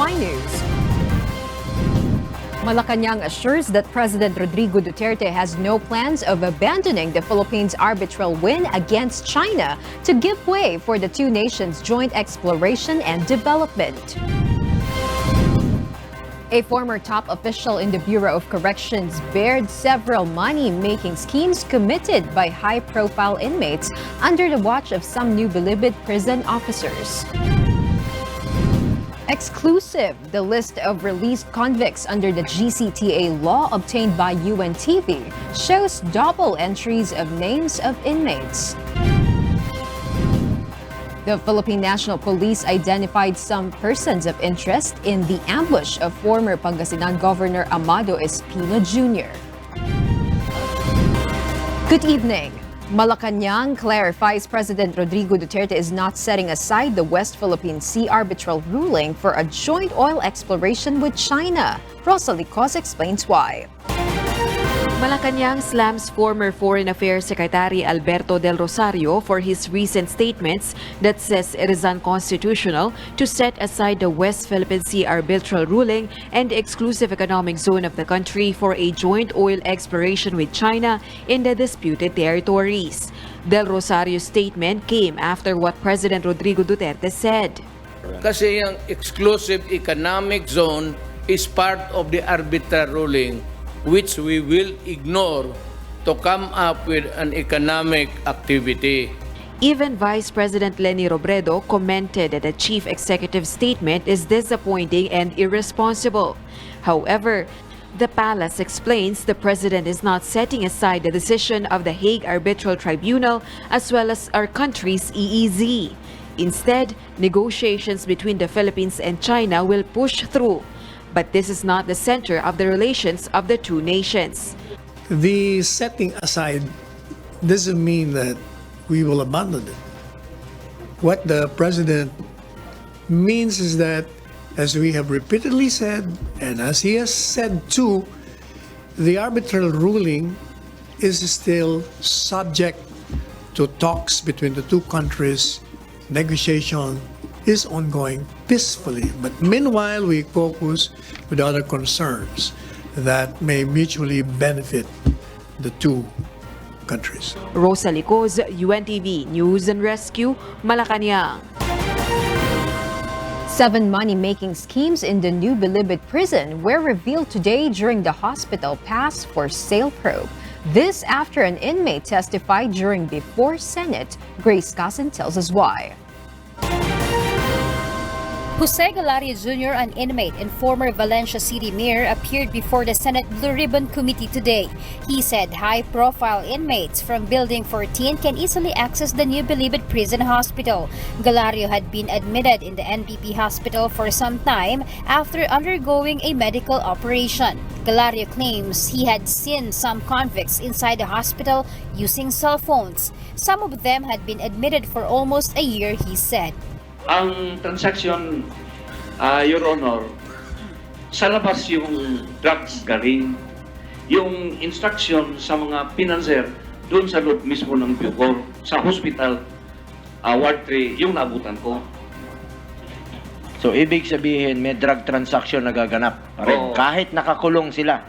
DZY News. Malacañang assures that President Rodrigo Duterte has no plans of abandoning the Philippines' arbitral win against China to give way for the two nations' joint exploration and development. A former top official in the Bureau of Corrections bared several money-making schemes committed by high-profile inmates under the watch of some new Bilibid prison officers. Exclusive, the list of released convicts under the GCTA law obtained by UNTV shows double entries of names of inmates. The Philippine National Police identified some persons of interest in the ambush of former Pangasinan Governor Amado Espino Jr. Good evening. Malacañang clarifies President Rodrigo Duterte is not setting aside the West Philippine Sea arbitral ruling for a joint oil exploration with China. Rosalie Cos explains why. Malacañang slams former Foreign Affairs Secretary Alberto del Rosario for his recent statements that says it is unconstitutional to set aside the West Philippine Sea arbitral ruling and the exclusive economic zone of the country for a joint oil exploration with China in the disputed territories. Del Rosario's statement came after what President Rodrigo Duterte said. Kasi yung exclusive economic zone is part of the arbitral ruling, which we will ignore to come up with an economic activity. Even Vice President Leni Robredo commented that the chief executive statement is disappointing and irresponsible. However, the palace explains the president is not setting aside the decision of the Hague Arbitral Tribunal as well as our country's EEZ. Instead, negotiations between the Philippines and China will push through. But this is not the center of the relations of the two nations. The setting aside doesn't mean that we will abandon it. What the president means is that, as we have repeatedly said, and as he has said too, the arbitral ruling is still subject to talks between the two countries. Negotiation is ongoing peacefully, but meanwhile we focus with other concerns that may mutually benefit the two countries. Rosalie Cos, UNTV News and Rescue, Malacañang. 7 money-making schemes in the new Bilibid prison were revealed today during the hospital pass for sale probe. This after an inmate testified during before Senate. Grace Casan tells us why. Jose Galario Jr., an inmate and former Valencia City Mayor, appeared before the Senate Blue Ribbon Committee today. He said high-profile inmates from Building 14 can easily access the new Bilibid Prison Hospital. Galario had been admitted in the NPP hospital for some time after undergoing a medical operation. Galario claims he had seen some convicts inside the hospital using cell phones. Some of them had been admitted for almost a year, he said. Ang transaction, Your Honor, sa labas yung drugs galing, yung instruction sa mga financer doon sa loob mismo ng Bucor, sa hospital, Ward 3, yung naabutan ko. So, ibig sabihin, may drug transaction na gaganap pa rin, kahit nakakulong sila.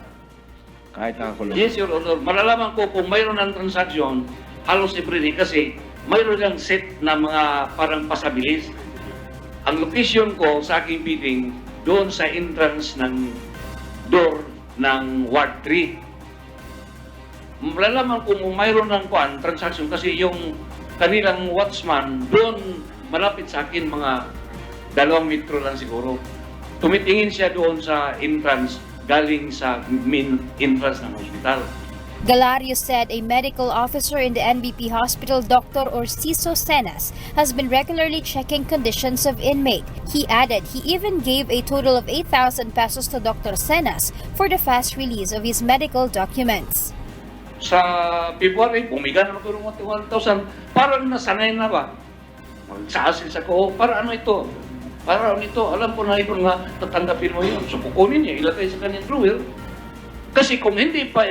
Kahit nakakulong. Yes, Your Honor. Malalaman ko kung mayroon ng transaction, halos everyday kasi mayroon lang set na mga parang pasabilis. Ang location ko sa aking meeting, doon sa entrance ng door ng Ward 3. Malalaman ko kung mayroon ng transaction kasi yung kanilang watchman doon malapit sa akin mga 2 metro lang siguro. Tumitingin siya doon sa entrance galing sa main entrance ng hospital. Galario said a medical officer in the NBP hospital, Dr. Orsiso Senas, has been regularly checking conditions of inmate. He added he even gave a total of 8,000 pesos to Dr. Senas for the fast release of his medical documents. Sa February, bumiga na ako ng 1,000. Parang nasanay na ba? Magsasil sa ko, para ano ito? Para ano ito? Alam ko na ito nga, tatanggapin mo yun. So, kukunin niya, ilagay sa kanyang drawer. Kasi kung hindi pa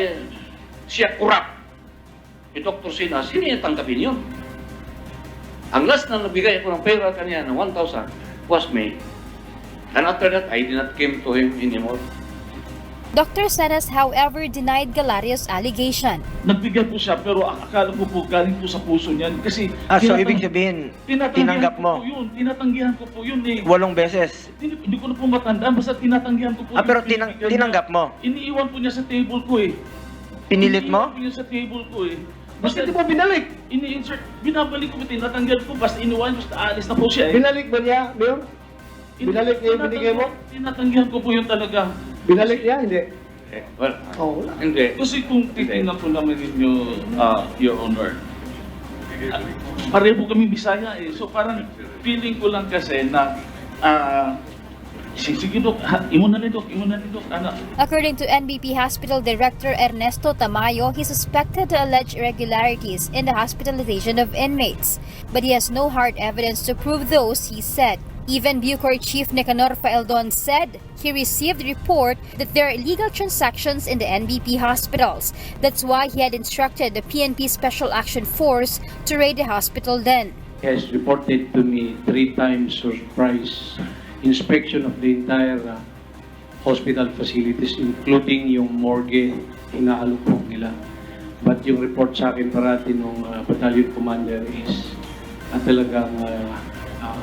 siya kurap, Dr. Sinas, hindi niya tanggapin yun. Ang last na nabigay ako ng pera kanya na 1,000 was May. And after that, I did not came to him anymore. Dr. Senas, however, denied Galario's allegation. Nagbigay po siya pero akala ko po galing po sa puso niyan kasi So ibig sabihin, tinanggap mo tinatanggihan ko po yun eh. 8 beses. Hindi ko na po matandaan basta tinatanggihan ko po. Pero yung pinibigyan niya. tinanggap mo? Iniiwan po niya sa table ko eh. Pinilit mo? Iniiwan po niya sa table ko eh. Basta di ba binalik? Ini-insert, binabalik ko, tinatanggihan ko, basta iniwan, basta aalis na po siya eh. Binalik ba niya, Mayor? Binalik niya yung binigay mo? Tinatanggihan ko po yung talaga. Binalik niya, hindi? Well, Wala. hindi. Kasi kung titingnan po naman ninyo, Your Honor, pareho po kami Bisaya eh. So parang feeling ko lang kasi na, sige Dok, imo na ni Dok, anak. According to NBP Hospital Director Ernesto Tamayo, he suspected the alleged irregularities in the hospitalization of inmates, but he has no hard evidence to prove those, he said. Even Bucor Chief Nicanor Faeldon said he received a report that there are illegal transactions in the NBP hospitals. That's why he had instructed the PNP Special Action Force to raid the hospital then. He has reported to me 3 times surprise inspection of the entire hospital facilities, including yung morgue, inaalupok nila. But yung report sa akin parati ng battalion commander is talagang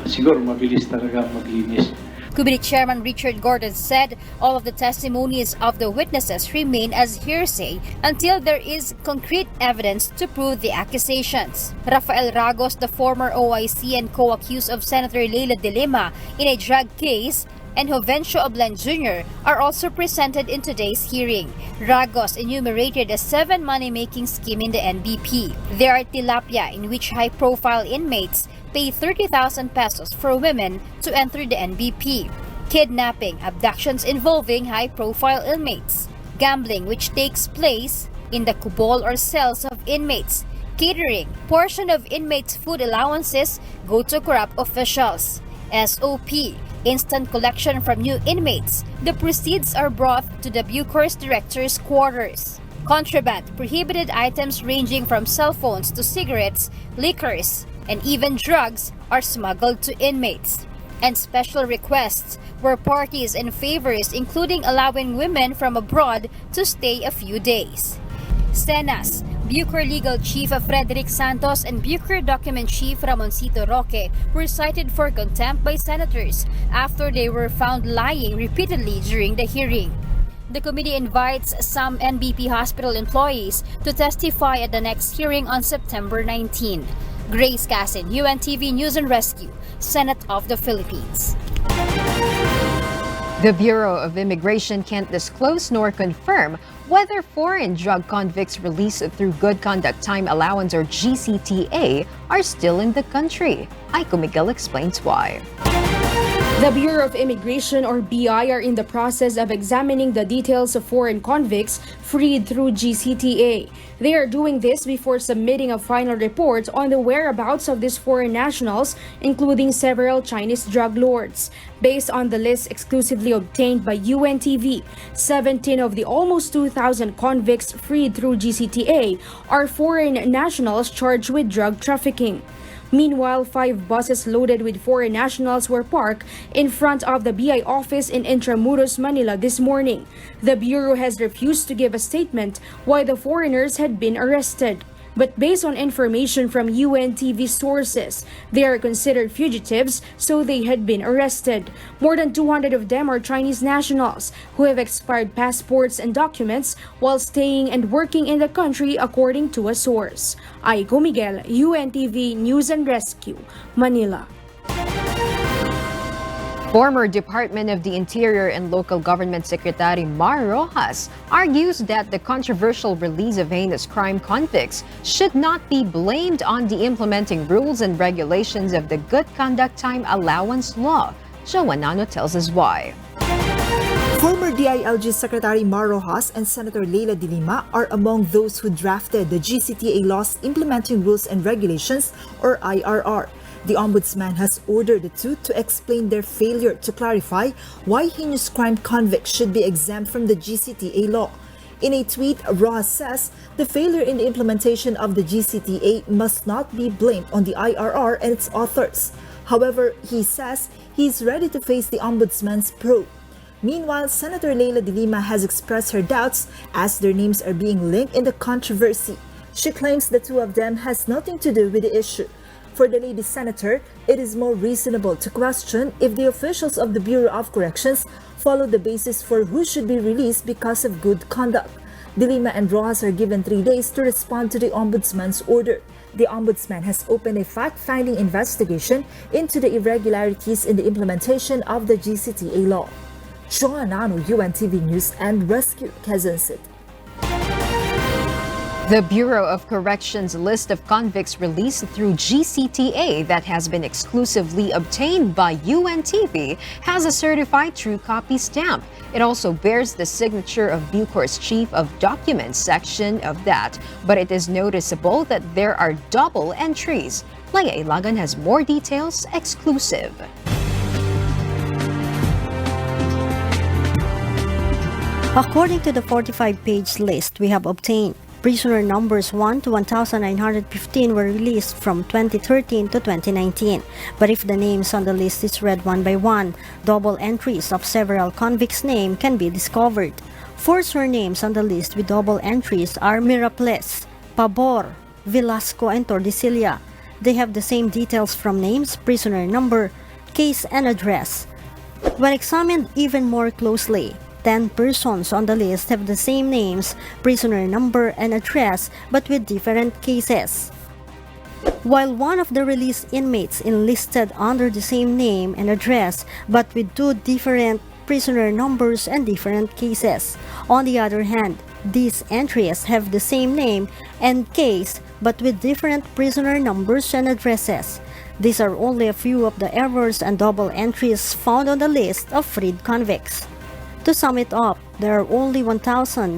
siguro mabilis talaga maglinis. Committee Chairman Richard Gordon said all of the testimonies of the witnesses remain as hearsay until there is concrete evidence to prove the accusations. Rafael Ragos, the former OIC and co-accused of Senator Leila de Lima in a drug case, and Jovencio Oblen Jr. are also presented in today's hearing. Ragos enumerated a 7 money-making scheme in the NBP. There are tilapia, in which high-profile inmates pay 30,000 pesos for women to enter the NBP. Kidnapping, abductions involving high-profile inmates. Gambling, which takes place in the kubol or cells of inmates. Catering, portion of inmates' food allowances go to corrupt officials. SOP, instant collection from new inmates. The proceeds are brought to the Bucor's director's quarters. Contraband, prohibited items ranging from cell phones to cigarettes, liquors, and even drugs are smuggled to inmates. And special requests were parties and favors, including allowing women from abroad to stay a few days. Senas, Bucor Legal Chief Frederick Santos and Bucor Document Chief Ramoncito Roque were cited for contempt by senators after they were found lying repeatedly during the hearing. The committee invites some NBP hospital employees to testify at the next hearing on September 19. Grace Casin, UNTV News and Rescue, Senate of the Philippines. The Bureau of Immigration can't disclose nor confirm whether foreign drug convicts released through Good Conduct Time Allowance or GCTA are still in the country. Aiko Miguel explains why. The Bureau of Immigration or BI are in the process of examining the details of foreign convicts freed through GCTA. They are doing this before submitting a final report on the whereabouts of these foreign nationals, including several Chinese drug lords. Based on the list exclusively obtained by UNTV, 17 of the almost 2,000 convicts freed through GCTA are foreign nationals charged with drug trafficking. Meanwhile, 5 buses loaded with foreign nationals were parked in front of the BI office in Intramuros, Manila this morning. The Bureau has refused to give a statement why the foreigners had been arrested. But based on information from UNTV sources, they are considered fugitives, so they had been arrested. More than 200 of them are Chinese nationals who have expired passports and documents while staying and working in the country, according to a source. Aiko Miguel, UNTV News and Rescue, Manila. Former Department of the Interior and Local Government Secretary Mar Rojas argues that the controversial release of heinous crime convicts should not be blamed on the implementing rules and regulations of the Good Conduct Time Allowance law. Joan Nano tells us why. Former DILG Secretary Mar Rojas and Senator Leila de Lima are among those who drafted the GCTA law's implementing rules and regulations, or IRR. The Ombudsman has ordered the two to explain their failure to clarify why heinous crime convicts should be exempt from the GCTA law. In a tweet, Rojas says the failure in the implementation of the GCTA must not be blamed on the IRR and its authors. However, he says he's ready to face the ombudsman's probe. Meanwhile, Senator Leila de Lima has expressed her doubts as their names are being linked in the controversy. She claims the two of them has nothing to do with the issue. For the lady senator, it is more reasonable to question if the officials of the Bureau of Corrections follow the basis for who should be released because of good conduct. De Lima and Rojas are given 3 days to respond to the ombudsman's order. The ombudsman has opened a fact-finding investigation into the irregularities in the implementation of the GCTA law. Joanano, UNTV News and Rescue, Quezon City. The Bureau of Corrections list of convicts released through GCTA that has been exclusively obtained by UNTV has a certified true copy stamp. It also bears the signature of Bucor's Chief of Documents section of that, but it is noticeable that there are double entries. Leia Ilagan has more details, exclusive. According to the 45-page list we have obtained, prisoner numbers 1 to 1,915 were released from 2013 to 2019. But if the names on the list is read one by one, double entries of several convicts' names can be discovered. 4 surnames on the list with double entries are Miraples, Pabor, Velasco, and Tordesillas. They have the same details from names, prisoner number, case, and address. When examined even more closely, 10 persons on the list have the same names, prisoner number, and address, but with different cases. While one of the released inmates enlisted under the same name and address, but with 2 different prisoner numbers and different cases. On the other hand, these entries have the same name and case, but with different prisoner numbers and addresses. These are only a few of the errors and double entries found on the list of freed convicts. To sum it up, there are only 1,900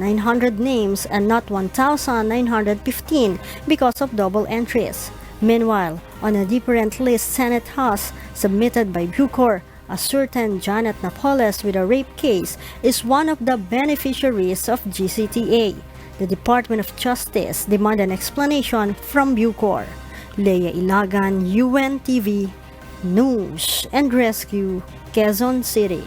names and not 1,915 because of double entries. Meanwhile, on a different list Senate has submitted by Bucor, a certain Janet Napoles with a rape case is one of the beneficiaries of GCTA. The Department of Justice demand an explanation from Bucor. Leia Ilagan, UNTV, News and Rescue, Quezon City.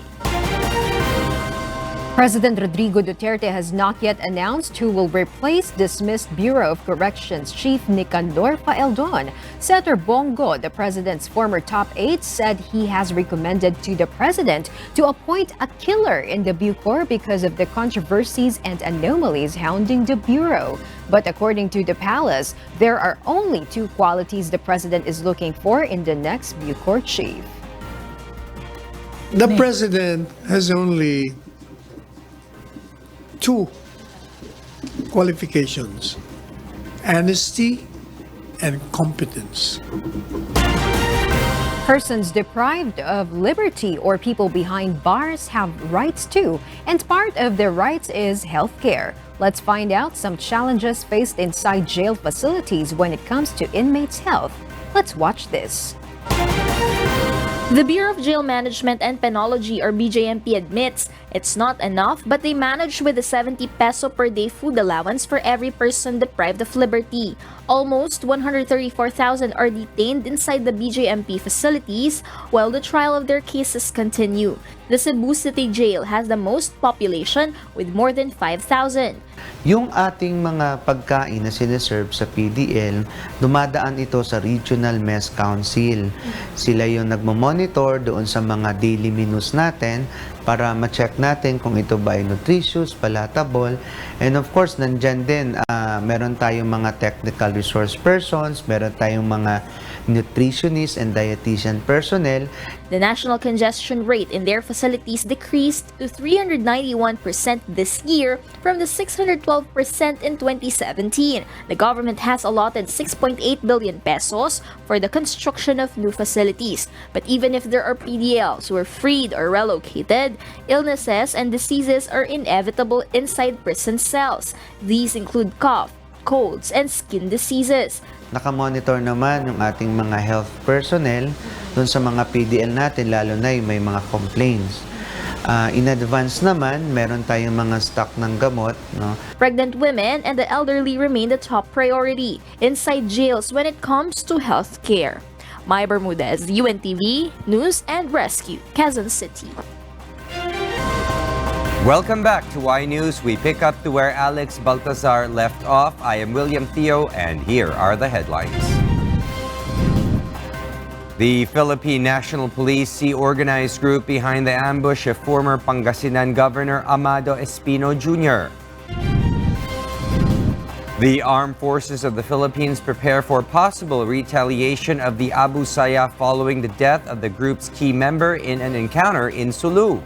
President Rodrigo Duterte has not yet announced who will replace dismissed Bureau of Corrections Chief Nicanor Paeldon. Senator Bongo, the president's former top aide, said he has recommended to the president to appoint a killer in the Bucor because of the controversies and anomalies hounding the Bureau. But according to the palace, there are only 2 qualities the president is looking for in the next Bucor chief. The president has only 2 qualifications: honesty and competence. Persons deprived of liberty or people behind bars have rights too, and part of their rights is healthcare. Let's find out some challenges faced inside jail facilities when it comes to inmates' health. Let's watch this. The Bureau of Jail Management and Penology, or BJMP, admits it's not enough, but they manage with a 70 peso per day food allowance for every person deprived of liberty. Almost 134,000 are detained inside the BJMP facilities while the trial of their cases continue. The Cebu City Jail has the most population with more than 5,000. Yung ating mga pagkain na sinaserve sa PDL, dumadaan ito sa Regional Mess Council. Sila yung nagmamonitor doon sa mga daily menus natin para ma-check natin kung ito ba ay nutritious, palatable. And of course, nandyan din, meron tayong mga technical resource persons, meron tayong mga nutritionists and dietitian personnel. The national congestion rate in their facilities decreased to 391% this year from the 612% in 2017. The government has allotted 6.8 billion pesos for the construction of new facilities. But even if there are PDLs who are freed or relocated, illnesses and diseases are inevitable inside prison cells. These include cough, colds, and skin diseases. Nakamonitor naman yung ating mga health personnel dun sa mga PDL natin, lalo na yung may mga complaints. In advance naman, meron tayong mga stock ng gamot. No? Pregnant women and the elderly remain the top priority inside jails when it comes to health care. Maya Bermudez, UNTV, News and Rescue, Quezon City. Welcome back to Y News. We pick up to where Alex Baltazar left off. I am William Theo, and here are the headlines. The Philippine National Police, the organized group behind the ambush of former Pangasinan Governor Amado Espino Jr. The Armed Forces of the Philippines prepare for possible retaliation of the Abu Sayyaf following the death of the group's key member in an encounter in Sulu.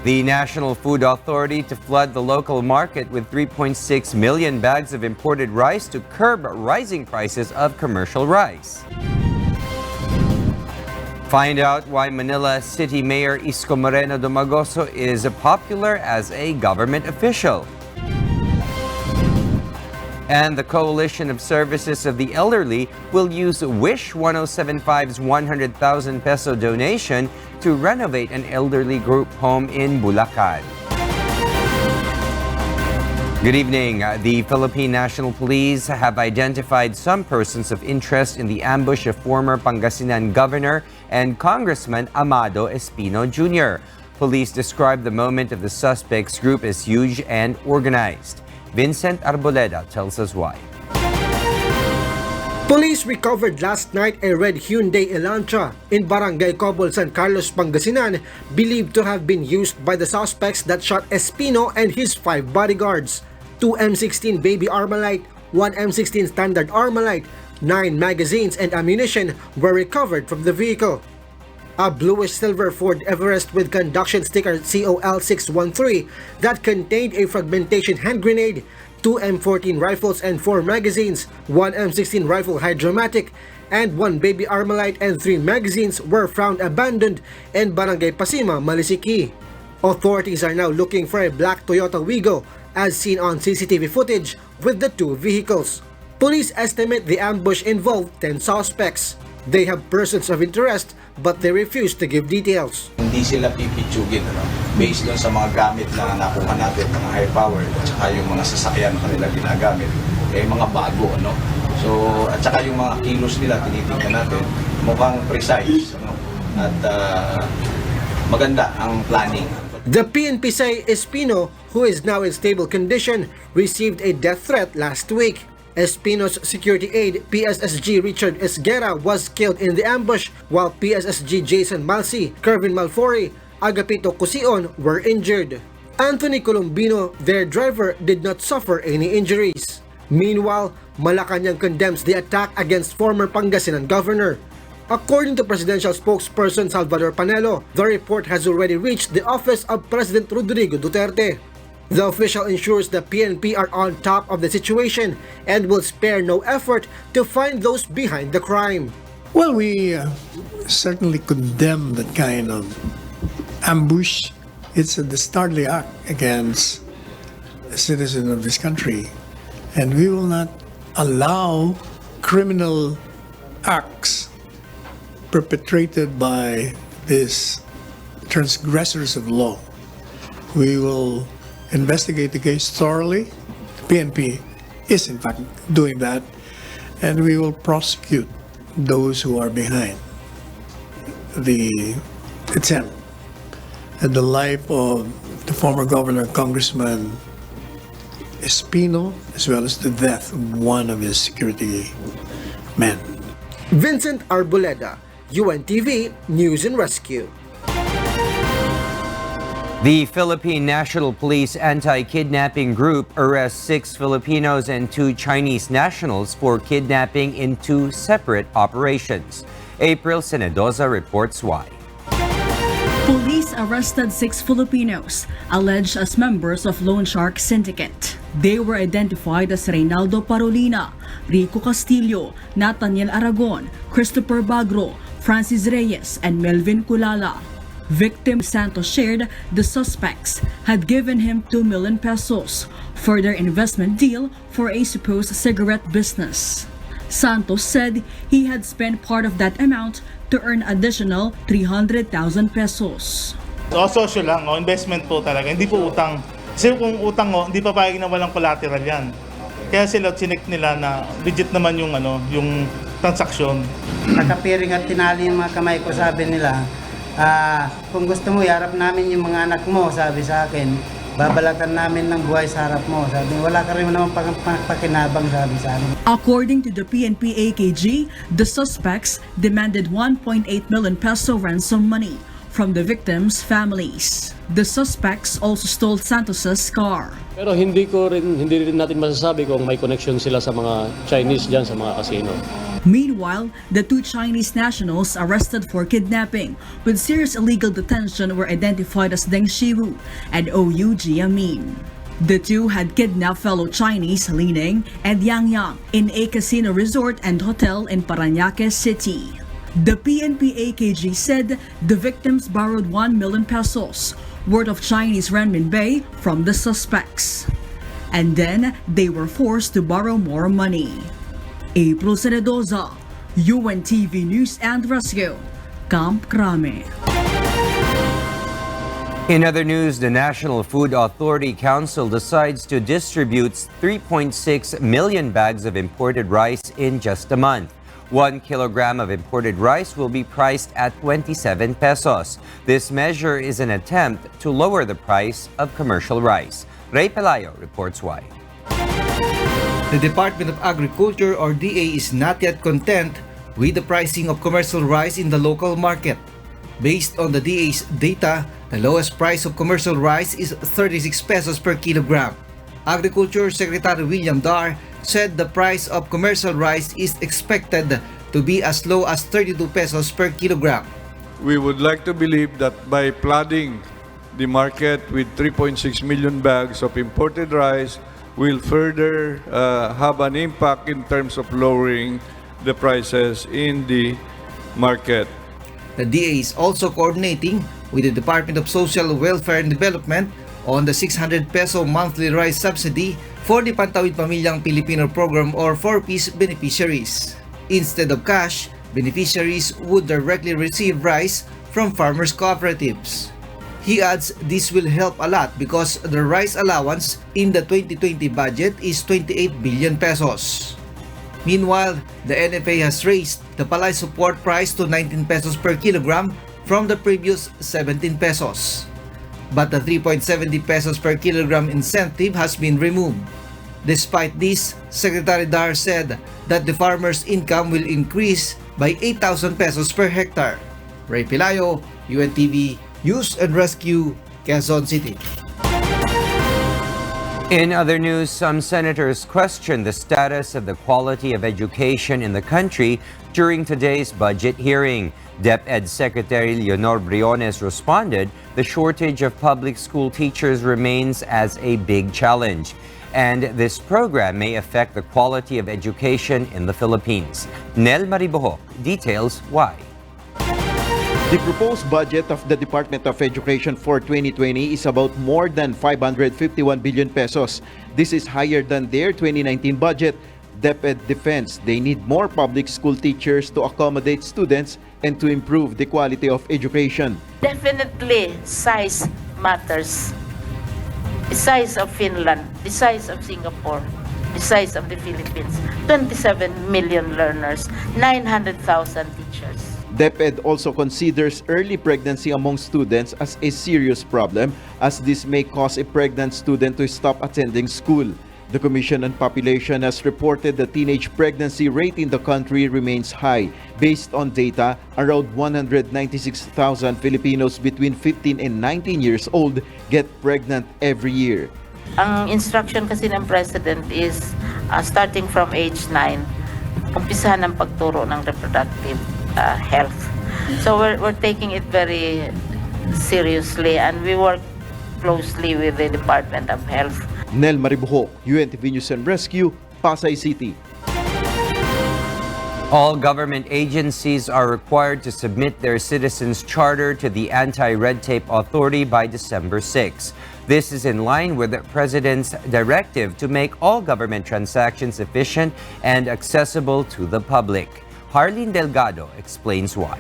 The National Food Authority to flood the local market with 3.6 million bags of imported rice to curb rising prices of commercial rice. Find out why Manila City Mayor Isko Moreno Domagoso is popular as a government official. And the Coalition of Services of the Elderly will use Wish 1075's 100,000 peso donation to renovate an elderly group home in Bulacan. Good evening. The Philippine National Police have identified some persons of interest in the ambush of former Pangasinan Governor and Congressman Amado Espino Jr. Police described the moment of the suspects group as huge and organized. Vincent Arboleda tells us why. Police recovered last night a red Hyundai Elantra in Barangay Cobol, San Carlos, Pangasinan, believed to have been used by the suspects that shot Espino and his 5 bodyguards. 2 M16 baby Armalite, 1 M16 standard Armalite, 9 magazines and ammunition were recovered from the vehicle. A bluish-silver Ford Everest with conduction sticker COL613 that contained a fragmentation hand grenade, 2 M14 rifles and 4 magazines, 1 M16 rifle Hydromatic, and 1 baby Armalite and 3 magazines were found abandoned in Barangay Pasima, Malisiki. Authorities are now looking for a black Toyota Wigo as seen on CCTV footage with the 2 vehicles. Police estimate the ambush involved 10 suspects. They have persons of interest but they refuse to give details. Hindi sila pipitsugin, based doon sa mga gamit na nakuha natin, mga high power, at saka yung mga sasakyan na kanila ginagamit, mga bago, So, at saka yung mga kilos nila, tinitingnan natin, mukhang precise, at maganda ang planning. The PNP say Espino, who is now in stable condition, received a death threat last week. Espino's security aide, PSSG Richard Esguerra, was killed in the ambush, while PSSG Jason Malsi, Kervin Malfori, Agapito Cusion were injured. Anthony Colombino, their driver, did not suffer any injuries. Meanwhile, Malacañang condemns the attack against former Pangasinan Governor. According to presidential spokesperson Salvador Panelo, the report has already reached the office of President Rodrigo Duterte. The official ensures the PNP are on top of the situation and will spare no effort to find those behind the crime. Well, we certainly condemn that kind of ambush. It's a dastardly act against a citizen of this country, and we will not allow criminal acts perpetrated by these transgressors of law. We will investigate the case thoroughly. PNP is in fact doing that, and we will prosecute those who are behind the attempt at the life of the former governor, Congressman Espino, as well as the death of one of his security men. Vincent Arboleda, UNTV News and Rescue. The Philippine National Police Anti-Kidnapping Group arrests 6 Filipinos and 2 Chinese nationals for kidnapping in 2 separate operations. April Senedoza reports why. Police arrested 6 Filipinos, alleged as members of Loan Shark Syndicate. They were identified as Reynaldo Parolina, Rico Castillo, Nathaniel Aragon, Christopher Bagro, Francis Reyes, and Melvin Kulala. Victim Santos shared the suspects had given him 2 million pesos for their investment deal for a supposed cigarette business. Santos said he had spent part of that amount to earn additional 300,000 pesos. Social lang, investment po talaga, hindi po utang. Kasi kung utang, hindi pa payag na walang collateral yan. Kaya sila chinek nila na legit naman yung yung transaksyon. Nakapiring at tinali yung mga kamay ko, sabi nila, kung gusto mo, iharap namin yung mga anak mo, sabi sa akin, babalatan namin ng buhay sa harap mo. Sabi, wala ka rin naman pakinabang, sabi sa akin. According to the PNP-AKG, the suspects demanded 1.8 million peso ransom money from the victims' families. The suspects also stole Santos's car. Pero hindi rin natin masasabi kung may connection sila sa mga Chinese diyan sa mga casino. Meanwhile, the two Chinese nationals arrested for kidnapping with serious illegal detention were identified as Deng Shiwu and Ou Jiamin. The two had kidnapped fellow Chinese Li Ning and Yang Yang in a casino resort and hotel in Parañaque City. The PNP-AKG said the victims borrowed 1 million pesos worth of Chinese renminbi from the suspects. And then they were forced to borrow more money. April Senedoza, UNTV News and Rescue, Camp Crame. In other news, the National Food Authority Council decides to distribute 3.6 million bags of imported rice in just a month. 1 kilogram of imported rice will be priced at 27 pesos. This measure is an attempt to lower the price of commercial rice. Ray Pelayo reports why. The Department of Agriculture or DA is not yet content with the pricing of commercial rice in the local market. Based on the DA's data, the lowest price of commercial rice is 36 pesos per kilogram. Agriculture Secretary William Dar said the price of commercial rice is expected to be as low as 32 pesos per kilogram. We would like to believe that by flooding the market with 3.6 million bags of imported rice will further have an impact in terms of lowering the prices in the market. The DA is also coordinating with the Department of Social Welfare and Development on the 600 peso monthly rice subsidy for the Pantawid Pamilyang Pilipino program or 4-piece beneficiaries. Instead of cash, beneficiaries would directly receive rice from farmers' cooperatives. He adds this will help a lot because the rice allowance in the 2020 budget is 28 billion pesos. Meanwhile, the NFA has raised the palay support price to 19 pesos per kilogram from the previous 17 pesos. But the 3.70 pesos per kilogram incentive has been removed. Despite this, Secretary Dar said that the farmers' income will increase by 8,000 pesos per hectare. Ray Pelayo, UNTV, News and Rescue, Quezon City. In other news, some senators questioned the status of the quality of education in the country during today's budget hearing. DepEd Secretary Leonor Briones responded, the shortage of public school teachers remains as a big challenge, and this program may affect the quality of education in the Philippines. Nel Maribojo details why. The proposed budget of the Department of Education for 2020 is about more than 551 billion pesos. This is higher than their 2019 budget. DepEd defends they need more public school teachers to accommodate students and to improve the quality of education. Definitely, size matters. The size of Finland, the size of Singapore, the size of the Philippines, 27 million learners, 900,000 teachers. DepEd also considers early pregnancy among students as a serious problem as this may cause a pregnant student to stop attending school. The Commission on Population has reported the teenage pregnancy rate in the country remains high. Based on data, around 196,000 Filipinos between 15 and 19 years old get pregnant every year. Ang instruction kasi ng President is starting from age 9, umpisahan ang pagturo ng reproductive health. So we're taking it very seriously and we work closely with the Department of Health. Nel Maribojo, UNTV News and Rescue, Pasay City. All government agencies are required to submit their Citizens Charter to the Anti-Red Tape Authority by December 6. This is in line with the President's directive to make all government transactions efficient and accessible to the public. Harleen Delgado explains why.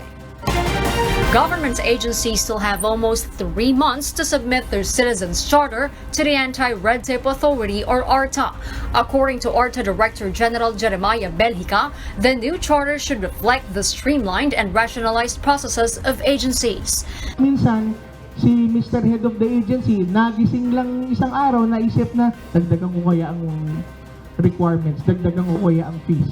Government agencies still have almost 3 months to submit their Citizens Charter to the Anti-Red Tape Authority or ARTA. According to ARTA Director General Jeremiah Belhica, the new charter should reflect the streamlined and rationalized processes of agencies. Minsan, si Mr. Head of the agency, nagising lang isang araw, naisip na dagdagan ko kaya ang requirements, dagdagan ko kaya ang fees.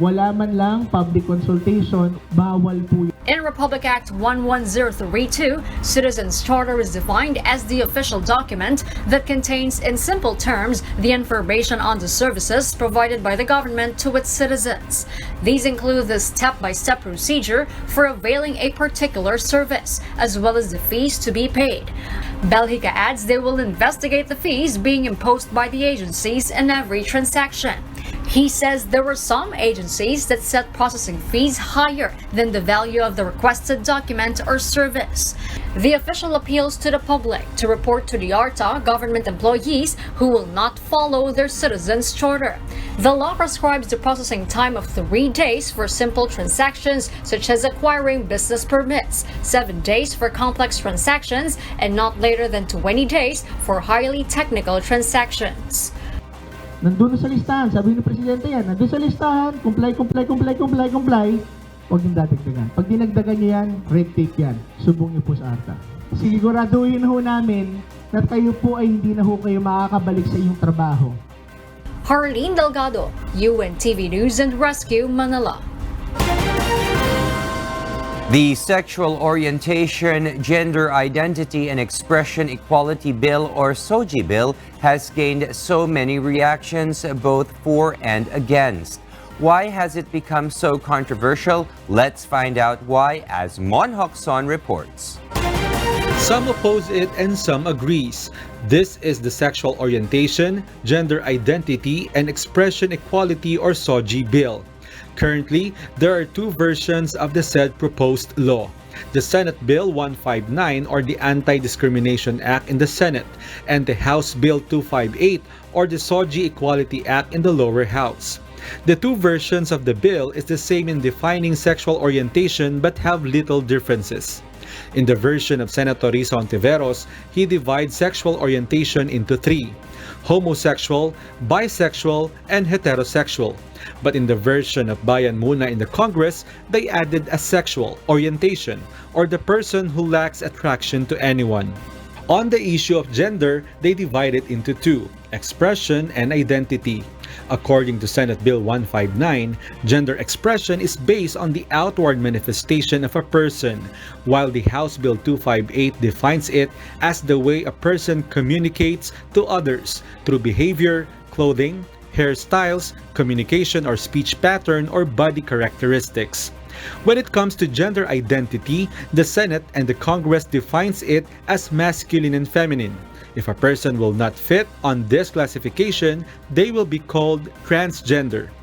Wala man lang public consultation, bawal po. In Republic Act 11032, Citizens Charter is defined as the official document that contains in simple terms the information on the services provided by the government to its citizens. These include the step-by-step procedure for availing a particular service, as well as the fees to be paid. Belhica adds they will investigate the fees being imposed by the agencies in every transaction. He says there were some agencies that set processing fees higher than the value of the requested document or service. The official appeals to the public to report to the ARTA government employees who will not follow their Citizens Charter. The law prescribes the processing time of 3 days for simple transactions such as acquiring business permits, 7 days for complex transactions, and not later than 20 days for highly technical transactions. Nandun na sa listahan, sabi ni Presidente yan, nandun sa listahan, comply, huwag yung dadagdagan. Pag dinagdagan niyo yan, red tape yan. Subong niyo po sa ARTA. Siguraduhin ho namin na kayo po ay hindi na ho kayo makakabalik sa iyong trabaho. Harleen Delgado, UNTV News and Rescue, Manila. The Sexual Orientation, Gender Identity and Expression Equality Bill, or SOGI bill, has gained so many reactions, both for and against. Why has it become so controversial? Let's find out why as Mon Hokson reports. Some oppose it and some agrees. This is the Sexual Orientation, Gender Identity and Expression Equality, or SOGI bill. Currently, there are 2 versions of the said proposed law. The Senate Bill 159, or the Anti-Discrimination Act in the Senate, and the House Bill 258, or the SOGI Equality Act in the lower house. The 2 versions of the bill is the same in defining sexual orientation but have little differences. In the version of Senator Risa Ontiveros, he divides sexual orientation into 3: homosexual, bisexual, and heterosexual. But in the version of Bayan Muna in the Congress, they added a sexual orientation, or the person who lacks attraction to anyone. On the issue of gender, they divide it into 2: expression and identity. According to Senate Bill 159, gender expression is based on the outward manifestation of a person, while the House Bill 258 defines it as the way a person communicates to others through behavior, clothing, hairstyles, communication or speech pattern, or body characteristics. When it comes to gender identity, the Senate and the Congress defines it as masculine and feminine. If a person will not fit on this classification, they will be called transgender.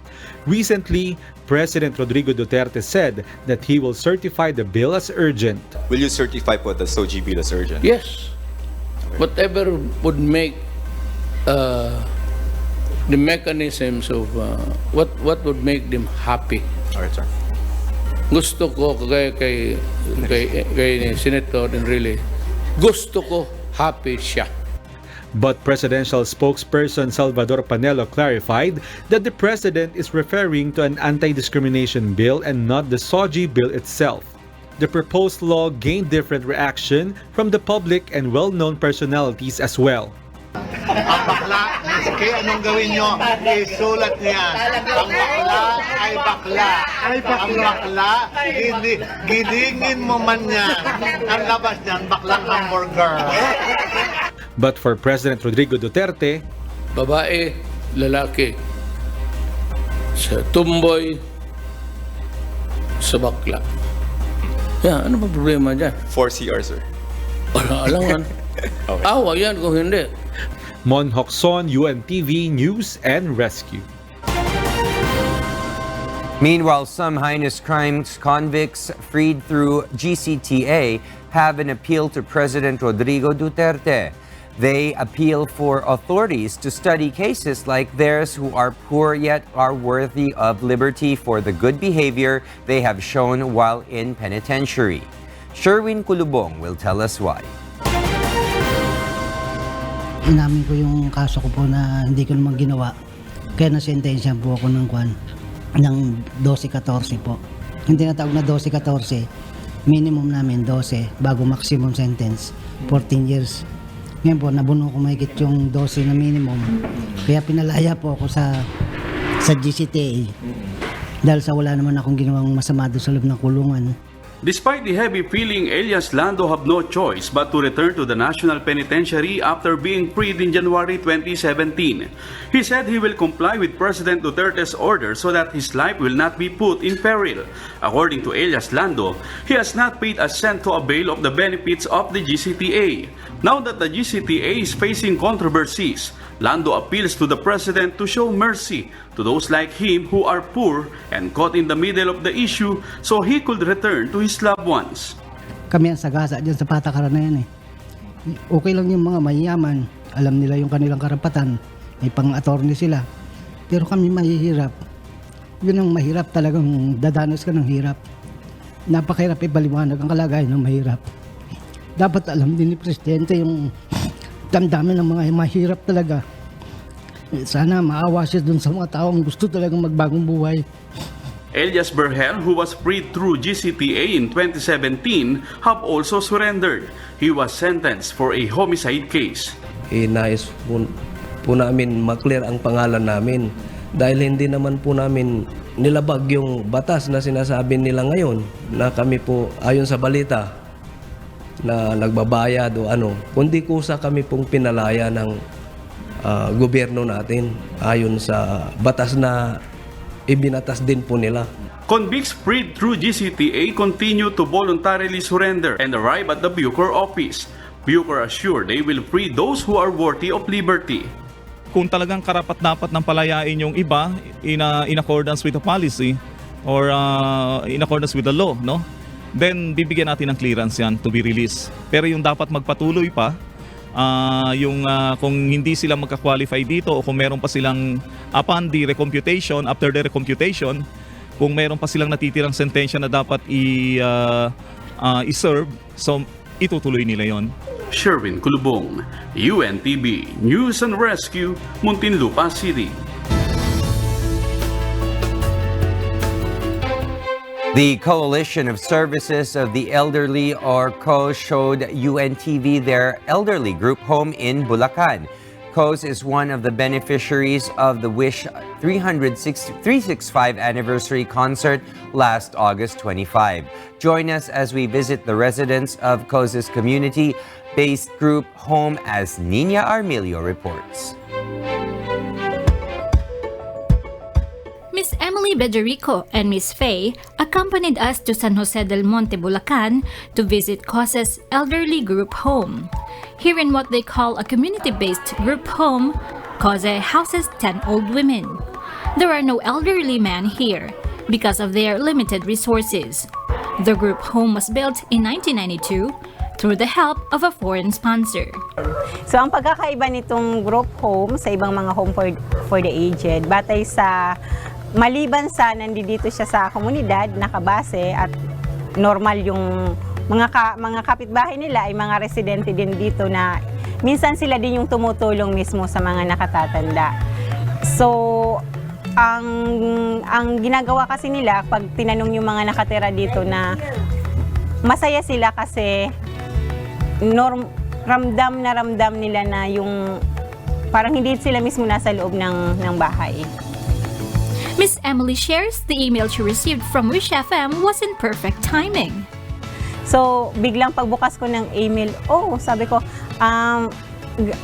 Recently, President Rodrigo Duterte said that he will certify the bill as urgent. Will you certify for the SOGI bill as urgent? Yes. Whatever would make the mechanisms of what would make them happy. All right, sir. Gusto ko kay Senator Enrile, gusto ko happy siya. But presidential spokesperson Salvador Panelo clarified that the president is referring to an anti-discrimination bill and not the SOGI bill itself. The proposed law gained different reaction from the public and well-known personalities as well. Ang bakla, kaya anong gawin nyo? Isulat niya. Ang bakla ay bakla. Ang bakla, gilingin mo man yan. Ang labas niyan, baklang hamburger. But for President Rodrigo Duterte, babae, lalaki, sa tumboy, sa bakla. Yan, ano ba problema dyan? 4 CR, sir. Alangan. Okay. Awa yan kung hindi. Mon Hokson, UNTV News and Rescue. Meanwhile, some heinous crimes convicts freed through GCTA have an appeal to President Rodrigo Duterte. They appeal for authorities to study cases like theirs who are poor yet are worthy of liberty for the good behavior they have shown while in penitentiary. Sherwin Kulubong will tell us why. Inamin ko yung kaso ko po na hindi ko naman ginawa. Kaya nasentensya po ako ng 12-14 po. Yung tinatawag na 12-14, minimum namin 12 bago maximum sentence, 14 years. Ngayon po, nabuno ko mahigit yung 12 na minimum. Kaya pinalaya po ako sa GCTA. Dahil sa wala naman akong ginawang masama doon sa loob ng kulungan. Despite the heavy feeling, Elias Lando have no choice but to return to the National Penitentiary after being freed in January 2017. He said he will comply with President Duterte's order so that his life will not be put in peril. According to Elias Lando, he has not paid a cent to avail of the benefits of the GCTA. Now that the GCTA is facing controversies, Lando appeals to the President to show mercy to those like him who are poor and caught in the middle of the issue so he could return to his loved ones. Kami ang sagasa dyan sa patakaran na yan eh. Okay lang yung mga mayayaman, alam nila yung kanilang karapatan, may pang-attorney sila. Pero kami mahihirap. Yun ang mahirap, talagang dadanas ka ng hirap. Napakahirap ipaliwanag ang kalagayan ng mahirap. Dapat alam din ni Presidente yung damdamin ng mga mahirap talaga. Sana maawa siya dun sa mga taong gusto talagang magbagong buhay. Elias Berhel, who was freed through GCTA in 2017, have also surrendered. He was sentenced for a homicide case. Nais po namin maklear ang pangalan namin dahil hindi naman po namin nilabag yung batas na sinasabi nila ngayon na kami po ayon sa balita na nagbabayad o ano, kundi kusa kami pong pinalaya ng gobyerno natin ayon sa batas na ibinatas din po nila. Convicts freed through GCTA continue to voluntarily surrender and arrive at the Bucor office. Bucor assured they will free those who are worthy of liberty. Kung talagang karapat-dapat ng palayain yung iba in accordance with the policy or in accordance with the law, no? Then bibigyan natin ng clearance yan to be released. Pero yung dapat magpatuloy pa, kung hindi sila magka-qualify dito o kung meron pa silang upon the recomputation, after the recomputation, kung meron pa silang natitirang sentensya na dapat i-serve, so itutuloy nila yon. Sherwin Kulubong, UNTV News and Rescue, Muntinlupa City. The Coalition of Services of the Elderly, or COS, showed UNTV their elderly group home in Bulacan. COS is one of the beneficiaries of the Wish 365 anniversary concert last August 25. Join us as we visit the residents of COS's community-based group home as Nina Armilio reports. Miss Emily Bederico and Miss Faye accompanied us to San Jose del Monte, Bulacan to visit COS's elderly group home. Here in what they call a community-based group home, COSE houses 10 old women. There are no elderly men here because of their limited resources. The group home was built in 1992 through the help of a foreign sponsor. So ang pagkakaiba nitong group home sa ibang mga home for the aged, batay sa maliban sa nandito siya sa komunidad, nakabase at normal yung mga kapitbahay nila ay mga residente din dito na minsan sila din yung tumutulong mismo sa mga nakatatanda. So ang ginagawa kasi nila pag tinanong yung mga nakatira dito na masaya sila kasi ramdam nila na yung parang hindi sila mismo nasa loob ng bahay. Miss Emily shares the email she received from Wish FM was in perfect timing. So, biglang pagbukas ko ng email, sabi ko,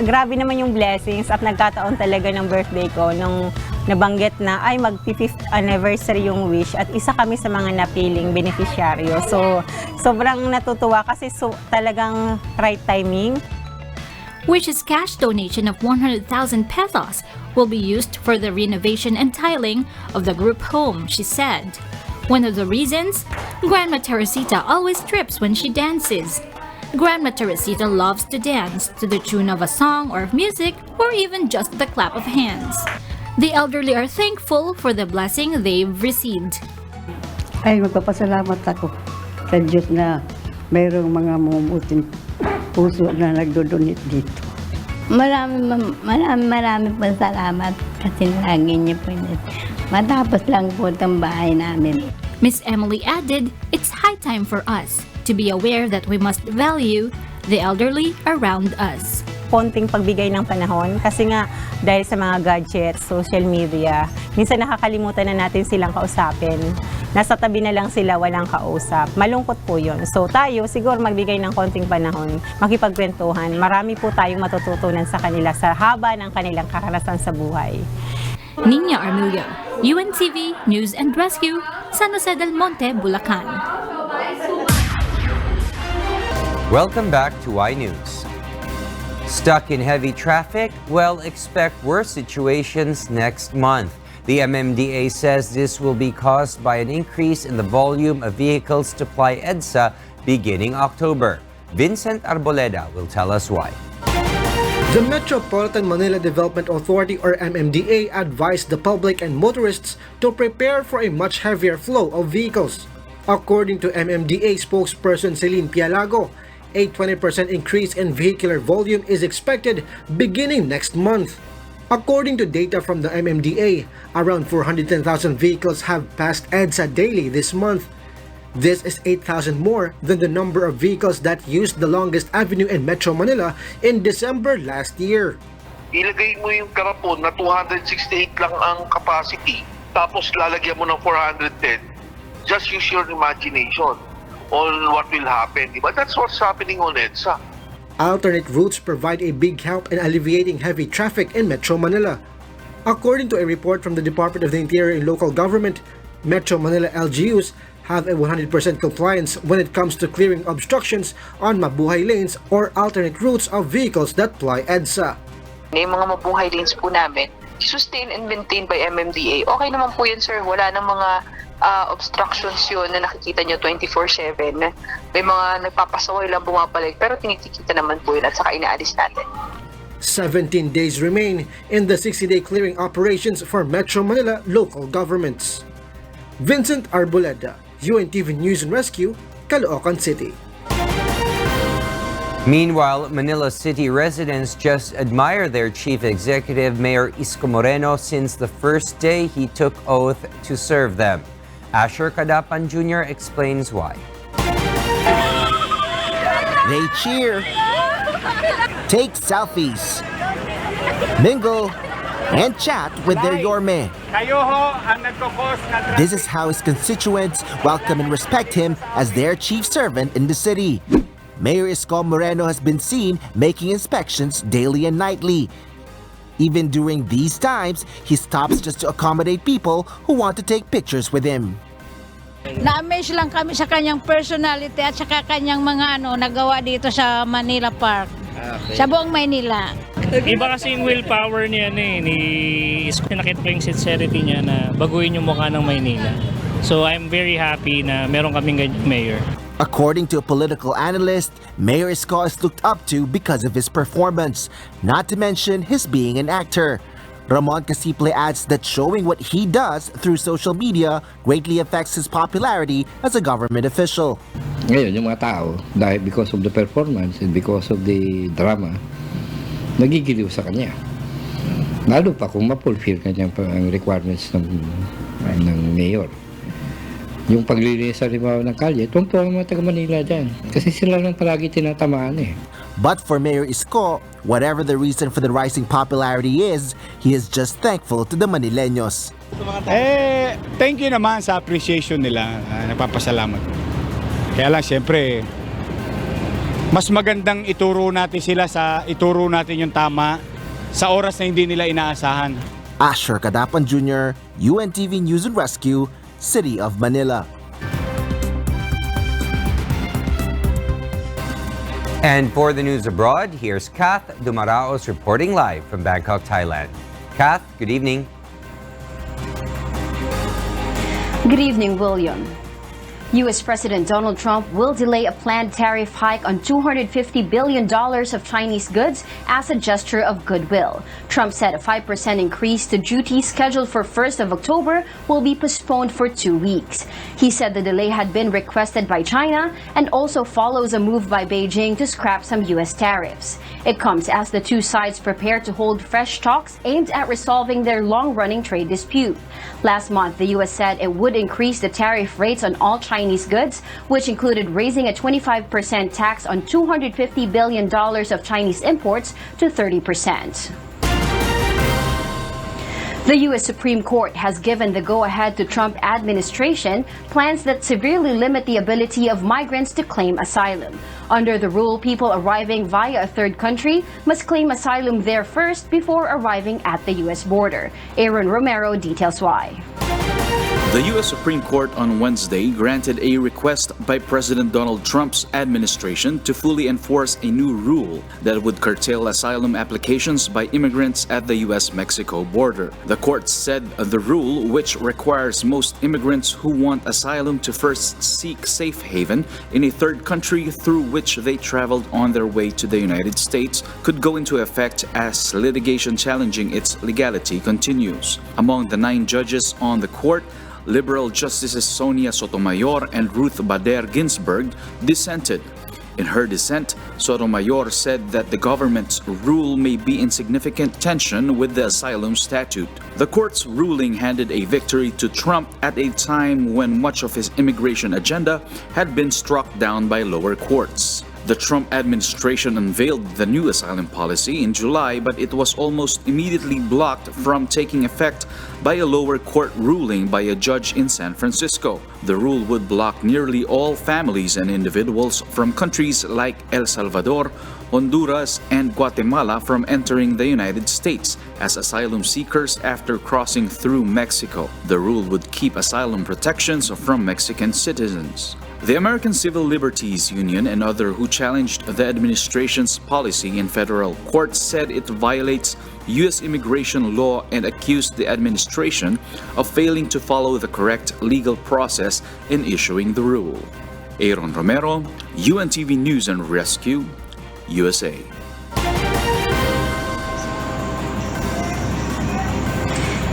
grabe naman yung blessings at nagkataon talaga ng birthday ko nung nabanggit na ay mag-5th anniversary yung Wish at isa kami sa mga napiling beneficiaryo. So, sobrang natutuwa kasi talagang right timing. Wish's cash donation of 100,000 pesos will be used for the renovation and tiling of the group home, she said. One of the reasons, Grandma Teresita always trips when she dances. Grandma Teresita loves to dance to the tune of a song or music or even just the clap of hands. The elderly are thankful for the blessing they've received. Ay, magpapasalamat ako sa Diyos na mayroong mga mumuting puso na nagdodonate dito. Marami po salamat kasi lagi niyo po yun. Matapos lang po itong bahay namin. Miss Emily added, it's high time for us to be aware that we must value the elderly around us. Konting pagbigay ng panahon kasi nga dahil sa mga gadgets, social media, minsan nakakalimutan na natin silang kausapin. Nasa tabi na lang sila, walang kausap. Malungkot po yun. So tayo, siguro magbigay ng konting panahon, makipagkwentuhan. Marami po tayong matututunan sa kanila sa haba ng kanilang karanasan sa buhay. Nina Armullo, UNTV News and Rescue, San Jose del Monte, Bulacan. Welcome back to iNews. Stuck in heavy traffic? Well, expect worse situations next month. The MMDA says this will be caused by an increase in the volume of vehicles to ply EDSA beginning October. Vincent Arboleda will tell us why. The Metropolitan Manila Development Authority or MMDA advised the public and motorists to prepare for a much heavier flow of vehicles. According to MMDA spokesperson Celine Pialago, a 20% increase in vehicular volume is expected beginning next month. According to data from the MMDA, around 410,000 vehicles have passed EDSA daily this month. This is 8,000 more than the number of vehicles that used the longest avenue in Metro Manila in December last year. Ilagay mo yung karapon na 268 lang ang capacity, tapos lalagyan mo ng 410. Just use your imagination on what will happen. But that's what's happening on EDSA. Alternate routes provide a big help in alleviating heavy traffic in Metro Manila. According to a report from the Department of the Interior and Local Government, Metro Manila LGUs have a 100% compliance when it comes to clearing obstructions on mabuhay lanes or alternate routes of vehicles that ply EDSA. Yung mga mabuhay lanes po namin, sustain and maintain by MMDA. Okay naman po yun, sir. Wala nang mga obstructions yun na nakikita nyo 24/7. May mga nagpapasaway lang bumabalik pero tinitikita naman po yun at saka inaalis natin. 17 days remain in the 60-day clearing operations for Metro Manila local governments. Vincent Arboleda, UNTV News and Rescue, Caloocan City. Meanwhile, Manila City residents just admire their chief executive, Mayor Isko Moreno, since the first day he took oath to serve them. Asher Cadapan Jr. explains why. They cheer, take selfies, mingle, and chat with their yorme. This is how his constituents welcome and respect him as their chief servant in the city. Mayor Isko Moreno has been seen making inspections daily and nightly. Even during these times, he stops just to accommodate people who want to take pictures with him. Na-amaze lang kami sa kanyang personality at saka kanyang mga nagawa dito sa Manila Park. Okay. Sa buong Maynila. Iba kasi yung willpower niya ni Isko. Nakita ko yung sincerity niya na baguhin yung mukha ng Maynila. So I'm very happy na meron kaming ganyan mayor. According to a political analyst, Mayor Isko is looked up to because of his performance, not to mention his being an actor. Ramon Casiple adds that showing what he does through social media greatly affects his popularity as a government official. Ngayon, yung mga tao, dahil because of the performance and because of the drama, nagigiliw sa kanya. Lalo pa kung ma-fulfill kanyang requirements ng mayor. Yung paglilinis sa limaw ng kalye, tuwang-tuwang mga taga-Manila dyan. Kasi sila lang palagi tinatamaan eh. But for Mayor Isko, whatever the reason for the rising popularity is, he is just thankful to the Manileños. Thank you naman sa appreciation nila. Napapasalamat. Kaya lang, siyempre, mas magandang ituro natin yung tama sa oras na hindi nila inaasahan. Asher Cadapan Jr., UNTV News and Rescue, City of Manila. And for the news abroad, here's Kath Dumaraos reporting live from Bangkok, Thailand. Kath, good evening. Good evening, William. U.S. President Donald Trump will delay a planned tariff hike on $250 billion of Chinese goods as a gesture of goodwill. Trump said a 5% increase to duties scheduled for 1st of October will be postponed for 2 weeks. He said the delay had been requested by China and also follows a move by Beijing to scrap some U.S. tariffs. It comes as the two sides prepare to hold fresh talks aimed at resolving their long-running trade dispute. Last month, the U.S. said it would increase the tariff rates on all Chinese goods, which included raising a 25% tax on $250 billion of Chinese imports to 30%. The U.S. Supreme Court has given the go-ahead to Trump administration plans that severely limit the ability of migrants to claim asylum. Under the rule, people arriving via a third country must claim asylum there first before arriving at the U.S. border. Aaron Romero details why. The U.S. Supreme Court on Wednesday granted a request by President Donald Trump's administration to fully enforce a new rule that would curtail asylum applications by immigrants at the U.S.-Mexico border. The court said the rule, which requires most immigrants who want asylum to first seek safe haven in a third country through which they traveled on their way to the United States, could go into effect as litigation challenging its legality continues. Among the 9 judges on the court, Liberal Justices Sonia Sotomayor and Ruth Bader Ginsburg dissented. In her dissent, Sotomayor said that the government's rule may be in significant tension with the asylum statute. The court's ruling handed a victory to Trump at a time when much of his immigration agenda had been struck down by lower courts. The Trump administration unveiled the new asylum policy in July, but it was almost immediately blocked from taking effect by a lower court ruling by a judge in San Francisco. The rule would block nearly all families and individuals from countries like El Salvador, Honduras, and Guatemala from entering the United States as asylum seekers after crossing through Mexico. The rule would keep asylum protections from Mexican citizens. The American Civil Liberties Union and others who challenged the administration's policy in federal courts said it violates U.S. immigration law and accused the administration of failing to follow the correct legal process in issuing the rule. Aaron Romero, UNTV News and Rescue, USA.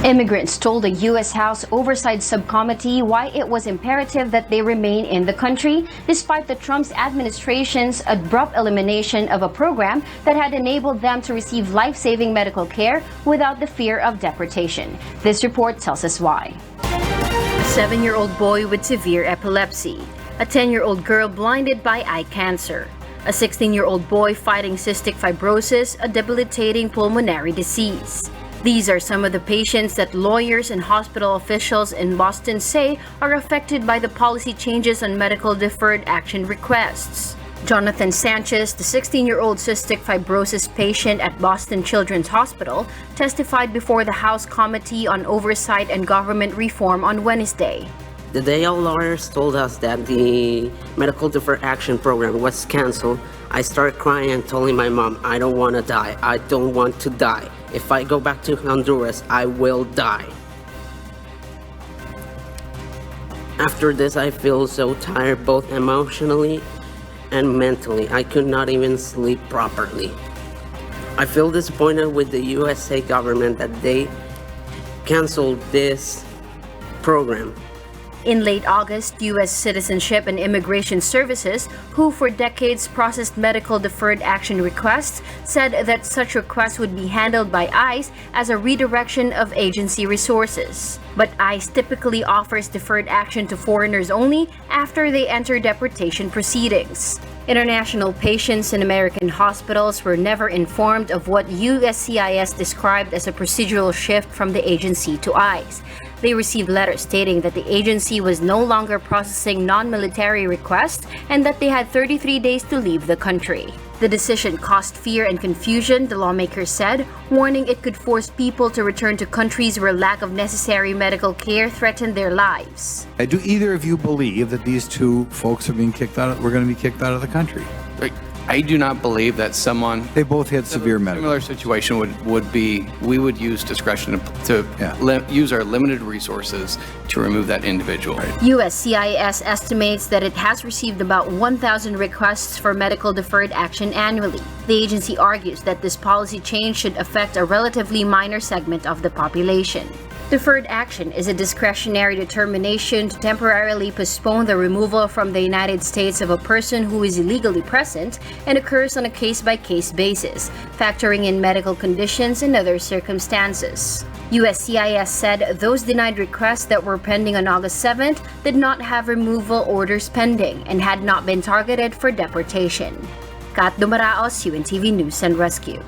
Immigrants told the U.S. House Oversight Subcommittee why it was imperative that they remain in the country despite the Trump's administration's abrupt elimination of a program that had enabled them to receive life-saving medical care without the fear of deportation. This report tells us why. A 7-year-old boy with severe epilepsy. A 10-year-old girl blinded by eye cancer. A 16-year-old boy fighting cystic fibrosis, a debilitating pulmonary disease. These are some of the patients that lawyers and hospital officials in Boston say are affected by the policy changes on medical deferred action requests. Jonathan Sanchez, the 16-year-old cystic fibrosis patient at Boston Children's Hospital, testified before the House Committee on Oversight and Government Reform on Wednesday. The day our lawyers told us that the medical deferred action program was canceled, I started crying and telling my mom, I don't want to die. I don't want to die. If I go back to Honduras, I will die. After this, I feel so tired, both emotionally and mentally. I could not even sleep properly. I feel disappointed with the USA government that they canceled this program. In late August, U.S. Citizenship and Immigration Services, who for decades processed medical deferred action requests, said that such requests would be handled by ICE as a redirection of agency resources. But ICE typically offers deferred action to foreigners only after they enter deportation proceedings. International patients in American hospitals were never informed of what USCIS described as a procedural shift from the agency to ICE. They received letters stating that the agency was no longer processing non-military requests and that they had 33 days to leave the country. The decision caused fear and confusion, the lawmakers said, warning it could force people to return to countries where lack of necessary medical care threatened their lives. Do either of you believe that these two folks are being kicked out? We're going to be kicked out of the country. I do not believe that someone... They both had severe medical. Similar situation would be, we would use discretion to use our limited resources to remove that individual. USCIS estimates that it has received about 1,000 requests for medical deferred action annually. The agency argues that this policy change should affect a relatively minor segment of the population. Deferred action is a discretionary determination to temporarily postpone the removal from the United States of a person who is illegally present and occurs on a case-by-case basis, factoring in medical conditions and other circumstances. USCIS said those denied requests that were pending on August 7th did not have removal orders pending and had not been targeted for deportation. Kat Dumaraos, UNTV News and Rescue.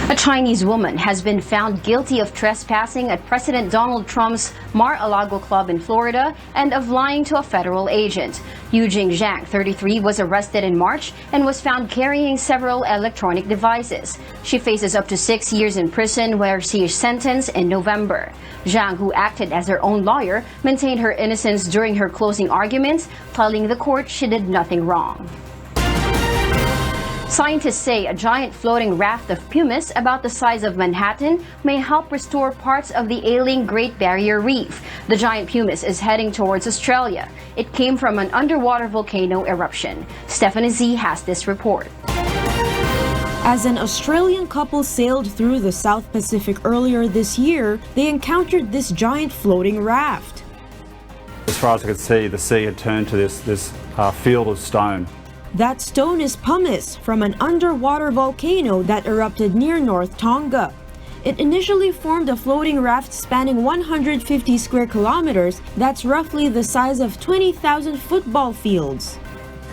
A Chinese woman has been found guilty of trespassing at President Donald Trump's Mar-a-Lago club in Florida and of lying to a federal agent. Yujing Zhang, 33, was arrested in March and was found carrying several electronic devices. She faces up to 6 years in prison, where she is sentenced in November. Zhang, who acted as her own lawyer, maintained her innocence during her closing arguments, telling the court she did nothing wrong. Scientists say a giant floating raft of pumice about the size of Manhattan may help restore parts of the ailing Great Barrier Reef. The giant pumice is heading towards Australia. It came from an underwater volcano eruption. Stephanie Z has this report. As an Australian couple sailed through the South Pacific earlier this year, they encountered this giant floating raft. As far as I could see, the sea had turned to this field of stone. That stone is pumice from an underwater volcano that erupted near North Tonga. It initially formed a floating raft spanning 150 square kilometers. That's roughly the size of 20,000 football fields.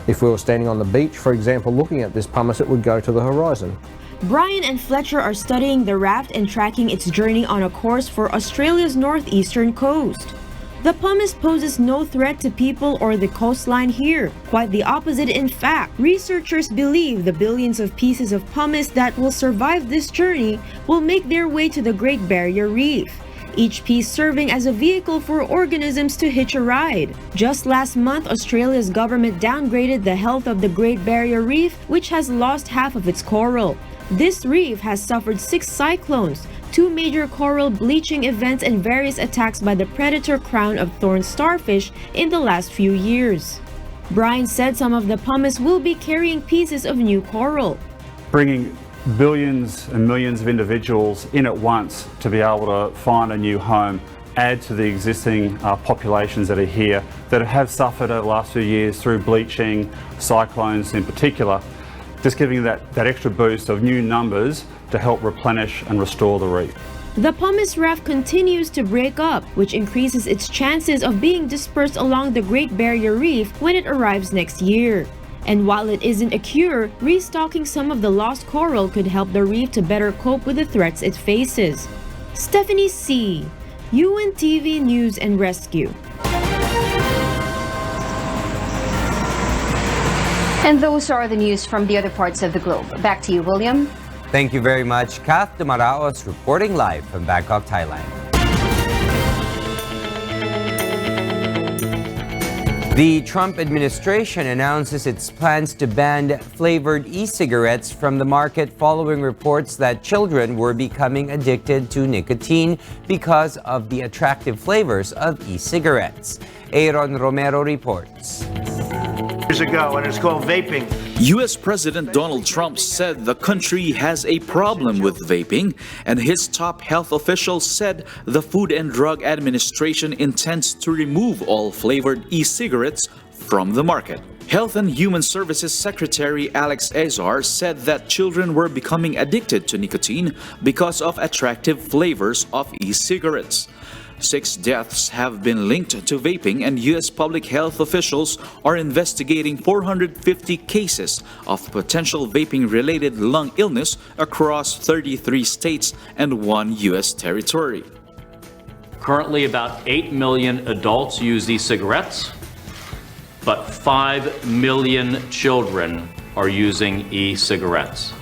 If we were standing on the beach, for example, looking at this pumice, it would go to the horizon. Brian and Fletcher are studying the raft and tracking its journey on a course for Australia's northeastern coast. The pumice poses no threat to people or the coastline here. Quite the opposite, in fact. Researchers believe the billions of pieces of pumice that will survive this journey will make their way to the Great Barrier Reef, each piece serving as a vehicle for organisms to hitch a ride. Just last month, Australia's government downgraded the health of the Great Barrier Reef, which has lost half of its coral. This reef has suffered 6 cyclones, 2 major coral bleaching events, and various attacks by the predator crown of thorn starfish in the last few years. Brian said some of the pumice will be carrying pieces of new coral. Bringing billions and millions of individuals in at once to be able to find a new home, add to the existing populations that are here that have suffered over the last few years through bleaching, cyclones in particular, just giving that extra boost of new numbers to help replenish and restore the reef. The pumice raft continues to break up, which increases its chances of being dispersed along the Great Barrier Reef when it arrives next year. And while it isn't a cure, restocking some of the lost coral could help the reef to better cope with the threats it faces. Stephanie C., UNTV News and Rescue. And those are the news from the other parts of the globe. Back to you, William. Thank you very much, Kath Dumaraos, reporting live from Bangkok, Thailand. The Trump administration announces its plans to ban flavored e-cigarettes from the market following reports that children were becoming addicted to nicotine because of the attractive flavors of e-cigarettes. Aaron Romero reports. Years ago, and it's called vaping. U.S. President Donald Trump said the country has a problem with vaping, and his top health officials said the Food and Drug Administration intends to remove all flavored e-cigarettes from the market. Health and Human Services Secretary Alex Azar said that children were becoming addicted to nicotine because of attractive flavors of e-cigarettes. 6 deaths have been linked to vaping, and U.S. public health officials are investigating 450 cases of potential vaping-related lung illness across 33 states and 1 U.S. territory. Currently, about 8 million adults use e-cigarettes, but 5 million children are using e-cigarettes.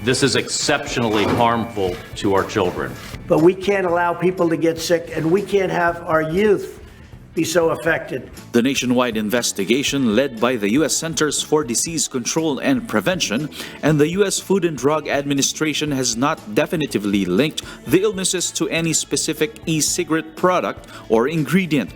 This is exceptionally harmful to our children. But we can't allow people to get sick, and we can't have our youth be so affected. The nationwide investigation, led by the U.S. Centers for Disease Control and Prevention and the U.S. Food and Drug Administration, has not definitively linked the illnesses to any specific e-cigarette product or ingredient.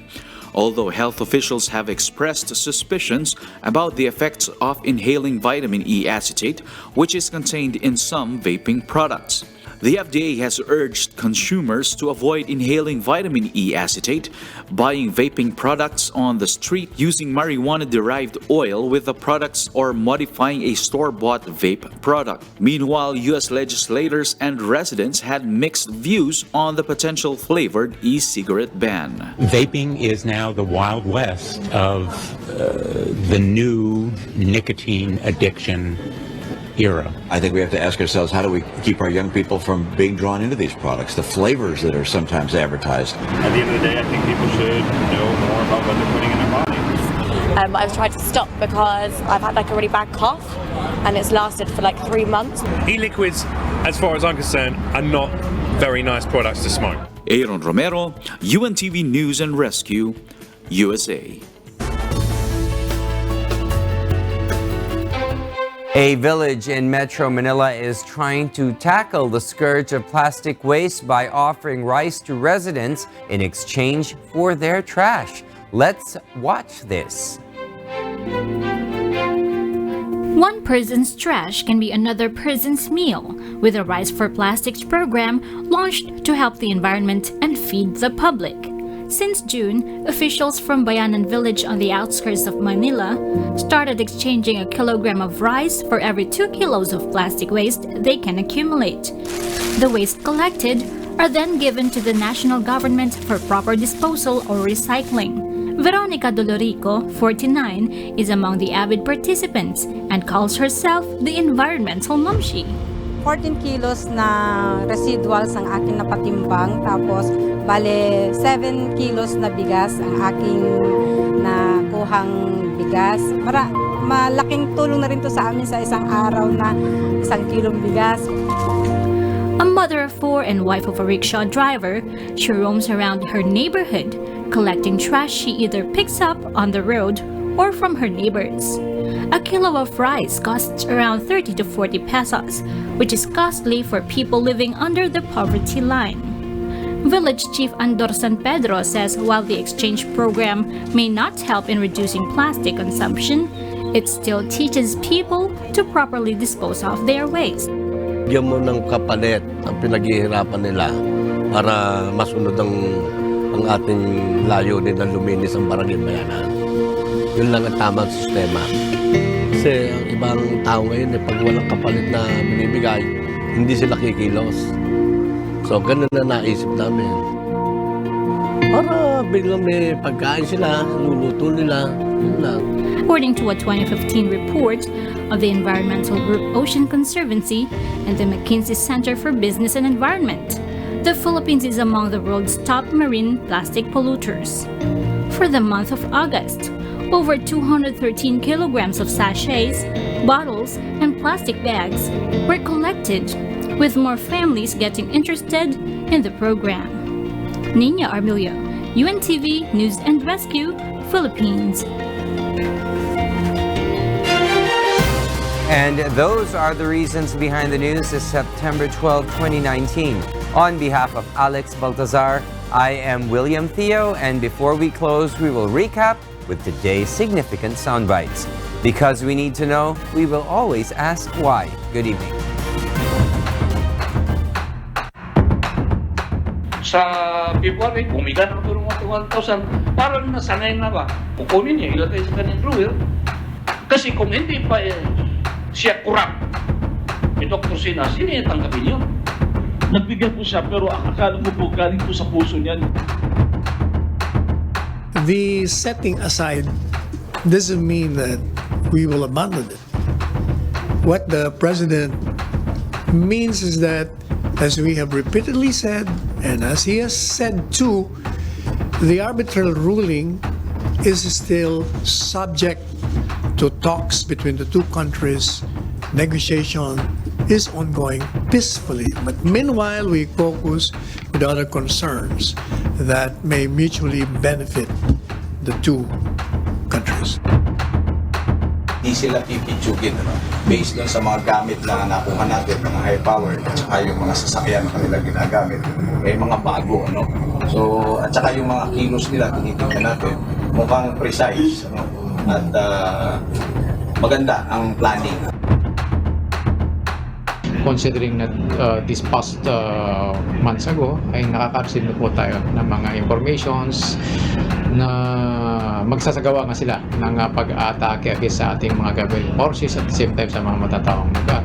Although health officials have expressed suspicions about the effects of inhaling vitamin E acetate, which is contained in some vaping products. The FDA has urged consumers to avoid inhaling vitamin E acetate, buying vaping products on the street, using marijuana-derived oil with the products, or modifying a store-bought vape product. Meanwhile, U.S. legislators and residents had mixed views on the potential flavored e-cigarette ban. Vaping is now the Wild West of the new nicotine addiction era. I think we have to ask ourselves, how do we keep our young people from being drawn into these products, the flavors that are sometimes advertised? At the end of the day, I think people should know more about what they're putting in their body. I've tried to stop because I've had like a really bad cough and it's lasted for like 3 months. E-liquids, as far as I'm concerned, are not very nice products to smoke. Aaron Romero, UNTV News and Rescue, USA. A village in Metro Manila is trying to tackle the scourge of plastic waste by offering rice to residents in exchange for their trash. Let's watch this. One person's trash can be another person's meal, with a Rice for Plastics program launched to help the environment and feed the public. Since June, officials from Bayanan village on the outskirts of Manila started exchanging a kilogram of rice for every 2 kilos of plastic waste they can accumulate. The waste collected are then given to the national government for proper disposal or recycling. Veronica Dolorico, 49, is among the avid participants and calls herself the environmental momshi. 14 kilos na residuals ang aking napatimbang, tapos bale 7 kilos na bigas ang aking nakuhang bigas. Malaking tulong na rin to sa amin sa isang araw na 1 kilong bigas. A mother of 4 and wife of a rickshaw driver, she roams around her neighborhood, collecting trash she either picks up on the road or from her neighbors. A kilo of rice costs around 30 to 40 pesos, which is costly for people living under the poverty line. Village Chief Andor San Pedro says while the exchange program may not help in reducing plastic consumption, it still teaches people to properly dispose of their waste. Bigyan mo ng kapalit ang pinaghihirapan nila para masunod ang ating layunin na luminis ang barangay bayanan. Yun lang ang tamang sistema. Kasi ang ibang tao ngayon, pag walang kapalit na binibigay, hindi sila kikilos. So, ganun na naisip namin. Para biglang may pagkain sila, luluto nila, yun lang. According to a 2015 report of the environmental group Ocean Conservancy and the McKinsey Center for Business and Environment, the Philippines is among the world's top marine plastic polluters. For the month of August, over 213 kilograms of sachets, bottles, and plastic bags were collected, with more families getting interested in the program. Nina Armilio, UNTV News and Rescue, Philippines. And those are the reasons behind the news this September 12, 2019. On behalf of Alex Baltazar, I am William Theo, and before we close, we will recap with today's significant soundbites. Because we need to know, we will always ask why. Good evening. Sa February, bumiga ng tulong 1,000. Parang nasanay na ba? Kukunin niya, ilagay sa kanyang drawer. Kasi kung hindi pa siya kurap, ni Dr. Sina, sino yung tanggapin yun? Nagbigay po siya, pero akala mo po galing po sa puso niyan. The setting aside doesn't mean that we will abandon it. What the president means is that, as we have repeatedly said, and as he has said too, the arbitral ruling is still subject to talks between the two countries. Negotiation is ongoing peacefully, but meanwhile we focus with other concerns that may mutually benefit the two countries. Hindi sila pipitsugin, based doon sa mga gamit na nakuha natin, mga high power, at saka yung mga sasakyan na kanilang ginagamit, mga bago, So, at saka yung mga kilos nila, tinitingnan natin, mukhang precise, at maganda ang planning. Considering that this past months ago ay nakaka-receive na po tayo ng mga informations na magsasagawa nga sila ng pag-atake sa ating mga government forces at the same time sa mga matataong lugar.